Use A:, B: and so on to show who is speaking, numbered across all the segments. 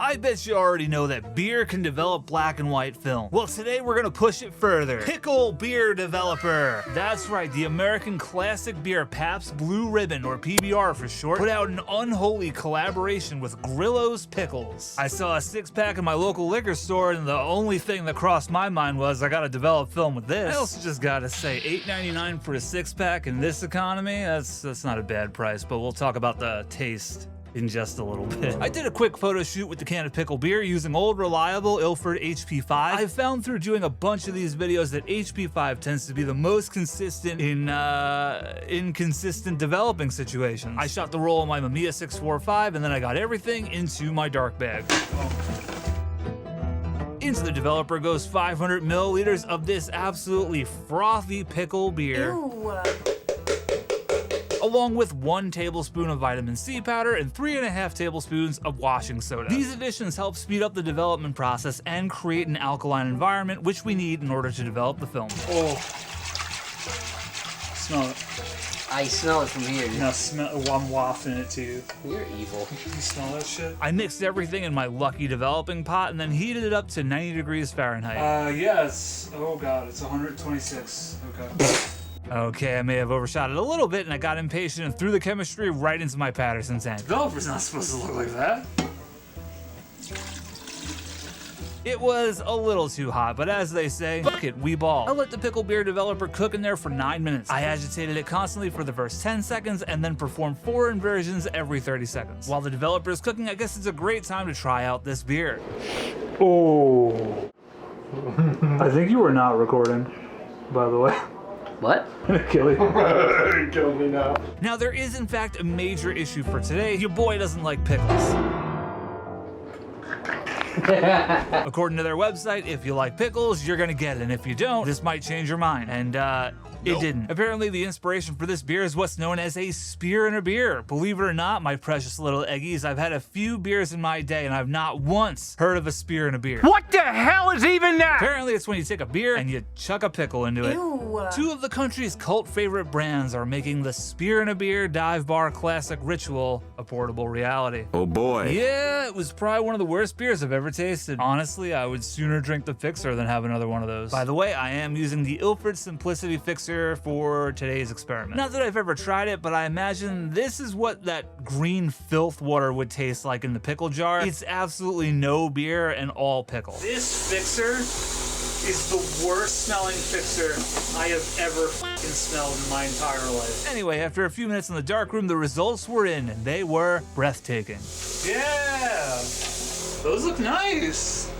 A: I bet you already know that beer can develop black and white film. Well, today we're gonna push it further. Pickle Beer developer. That's right, the American classic beer Pabst Blue Ribbon, or PBR for short, put out an unholy collaboration with Grillo's Pickles. I saw a 6-pack in my local liquor store, and the only thing that crossed my mind was I gotta develop film with this. I also just gotta say, $8.99 for a 6-pack in this economy, that's not a bad price, but we'll talk about the taste in just a little bit. I did a quick photo shoot with the can of pickle beer using old reliable Ilford HP5. I've found through doing a bunch of these videos that HP5 tends to be the most consistent in inconsistent developing situations. I shot the roll on my Mamiya 645 and then I got everything into my dark bag. Into the developer goes 500 milliliters of this absolutely frothy pickle beer.
B: Ew.
A: Along with 1 tablespoon of vitamin C powder and 3.5 tablespoons of washing soda. These additions help speed up the development process and create an alkaline environment, which we need in order to develop the film. Oh, smell it.
C: I smell it from here.
A: Now I'm wafting it to you.
C: You're evil.
A: You smell that shit? I mixed everything in my lucky developing pot and then heated it up to 90 degrees Fahrenheit. Yes. Oh god, it's 126. Okay. Okay, I may have overshot it a little bit and I got impatient and threw the chemistry right into my Patterson tank. Developer's not supposed to look like that. It was a little too hot, but as they say, fuck it, we ball. I let the pickle beer developer cook in there for 9 minutes. I agitated it constantly for the first 10 seconds and then performed 4 inversions every 30 seconds. While the developer is cooking, I guess it's a great time to try out this beer. Oh. I think you were not recording, by the way.
C: What?
A: Kill you.
D: Kill me now.
A: Now, there is in fact a major issue for today. Your boy doesn't like pickles. According to their website, if you like pickles, you're gonna get it, and if you don't, this might change your mind. And it didn't. Apparently, the inspiration for this beer is what's known as a spear in a beer. Believe it or not, my precious little eggies, I've had a few beers in my day, and I've not once heard of a spear in a beer.
D: What the hell is even that?
A: Apparently, it's when you take a beer and you chuck a pickle into it.
B: Ew.
A: 2 of the country's cult favorite brands are making the spear in a beer dive bar classic ritual a portable reality.
E: Oh boy.
A: Yeah, it was probably one of the worst beers I've ever tasted. Honestly, I would sooner drink the Fixer than have another one of those. By the way, I am using the Ilford Simplicity Fixer for today's experiment. Not that I've ever tried it, but I imagine this is what that green filth water would taste like in the pickle jar. It's absolutely no beer and all pickle. This Fixer is the worst smelling Fixer I have ever smelled in my entire life. Anyway, after a few minutes in the dark room, the results were in, and they were breathtaking. Yeah, those look nice.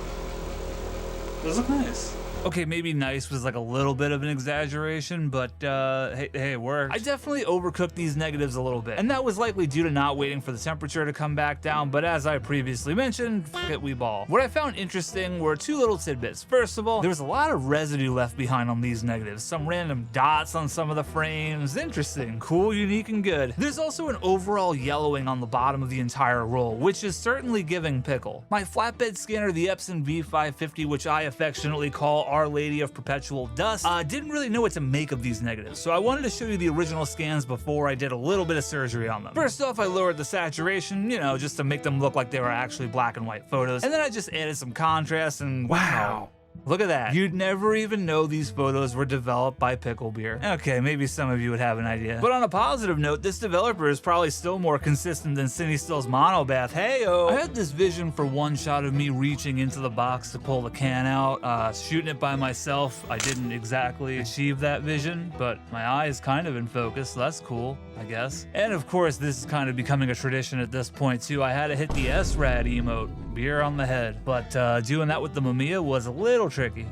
A: Those look nice. Okay, maybe nice was like a little bit of an exaggeration, but hey, it worked. I definitely overcooked these negatives a little bit, and that was likely due to not waiting for the temperature to come back down, but as I previously mentioned, fuck it, we ball. What I found interesting were 2 little tidbits. First of all, there was a lot of residue left behind on these negatives, some random dots on some of the frames. Interesting, cool, unique, and good. There's also an overall yellowing on the bottom of the entire roll, which is certainly giving pickle. My flatbed scanner, the Epson V550, which I affectionately call Our Lady of Perpetual Dust, didn't really know what to make of these negatives, so I wanted to show you the original scans before I did a little bit of surgery on them. First off, I lowered the saturation, you know, just to make them look like they were actually black and white photos, and then I just added some contrast and wow. Look at that. You'd never even know these photos were developed by Pickle Beer. Okay, maybe some of you would have an idea. But on a positive note, this developer is probably still more consistent than Cindy Still's monobath. Hey-o! I had this vision for one shot of me reaching into the box to pull the can out, shooting it by myself. I didn't exactly achieve that vision, but my eye is kind of in focus, so that's cool, I guess. And of course, this is kind of becoming a tradition at this point too. I had to hit the S-Rad emote, beer on the head. But doing that with the Mamiya was a little tricky.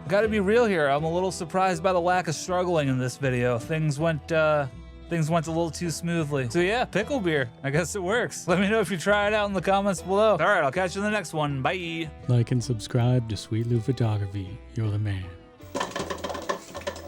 A: Gotta be real here, I'm a little surprised by the lack of struggling in this video. Things went a little too smoothly. So yeah, pickle beer, I guess it works. Let me know if you try it out in the comments below. All right, I'll catch you in the next one, bye.
F: Like and subscribe to Sweet Lou Photography. You're the man.